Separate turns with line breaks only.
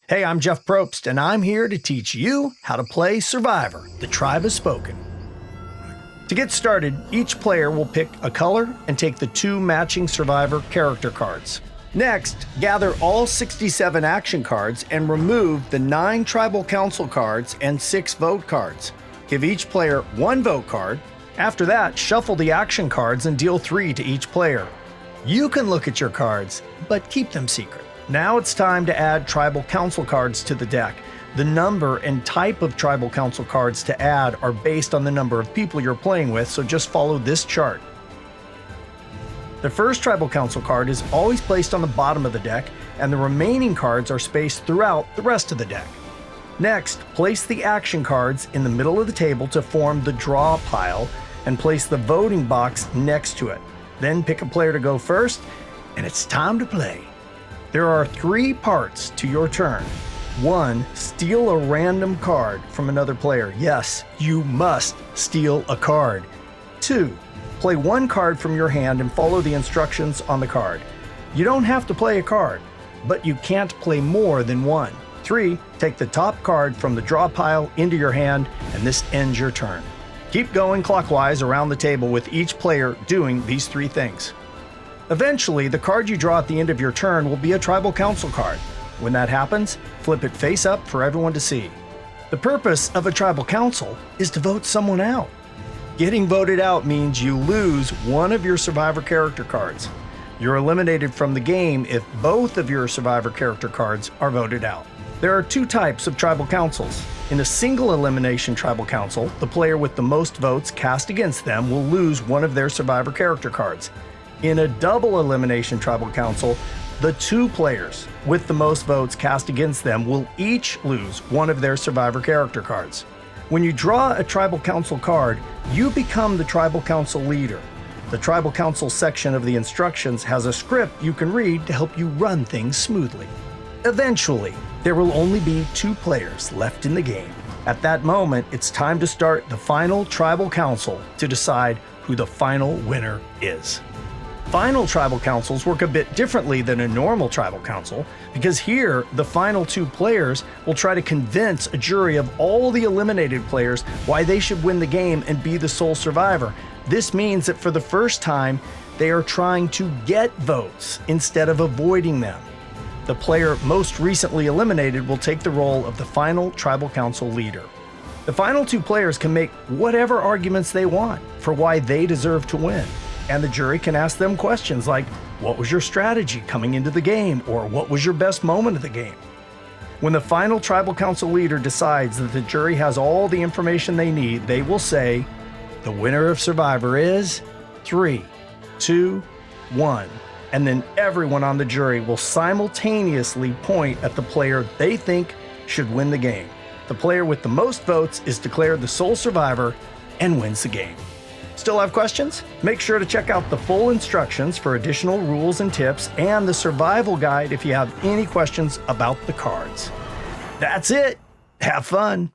Hey, I'm Jeff Probst, and I'm here to teach you how to play Survivor, The Tribe Has Spoken. To get started, each player will pick a color and take the 2 matching Survivor character cards. Next, gather all 67 action cards and remove the 9 Tribal Council cards and 6 vote cards. Give each player 1 vote card. After that, shuffle the action cards and deal 3 to each player. You can look at your cards, but keep them secret. Now it's time to add Tribal Council cards to the deck. The number and type of Tribal Council cards to add are based on the number of people you're playing with, so just follow this chart. The first Tribal Council card is always placed on the bottom of the deck, and the remaining cards are spaced throughout the rest of the deck. Next, place the action cards in the middle of the table to form the draw pile, and place the voting box next to it. Then pick a player to go first, and it's time to play. There are 3 parts to your turn. 1. Steal a random card from another player. Yes, you must steal a card. 2. Play 1 card from your hand and follow the instructions on the card. You don't have to play a card, but you can't play more than 1. 3. Take the top card from the draw pile into your hand, and this ends your turn. Keep going clockwise around the table with each player doing these 3 things. Eventually, the card you draw at the end of your turn will be a Tribal Council card. When that happens, flip it face up for everyone to see. The purpose of a Tribal Council is to vote someone out. Getting voted out means you lose one of your Survivor character cards. You're eliminated from the game if both of your Survivor character cards are voted out. There are 2 types of Tribal Councils. In a single elimination Tribal Council, the player with the most votes cast against them will lose one of their Survivor character cards. In a double elimination Tribal Council, the 2 players with the most votes cast against them will each lose one of their Survivor character cards. When you draw a Tribal Council card, you become the Tribal Council leader. The Tribal Council section of the instructions has a script you can read to help you run things smoothly. Eventually, there will only be 2 players left in the game. At that moment, it's time to start the final Tribal Council to decide who the final winner is. Final Tribal Councils work a bit differently than a normal Tribal Council, because here, the final 2 players will try to convince a jury of all the eliminated players why they should win the game and be the sole survivor. This means that for the first time, they are trying to get votes instead of avoiding them. The player most recently eliminated will take the role of the final Tribal Council leader. The final 2 players can make whatever arguments they want for why they deserve to win. And the jury can ask them questions like, what was your strategy coming into the game? Or what was your best moment of the game? When the final Tribal Council leader decides that the jury has all the information they need, they will say, the winner of Survivor is 3, 2, 1. And then everyone on the jury will simultaneously point at the player they think should win the game. The player with the most votes is declared the sole survivor and wins the game. Still have questions? Make sure to check out the full instructions for additional rules and tips and the survival guide if you have any questions about the cards. That's it. Have fun.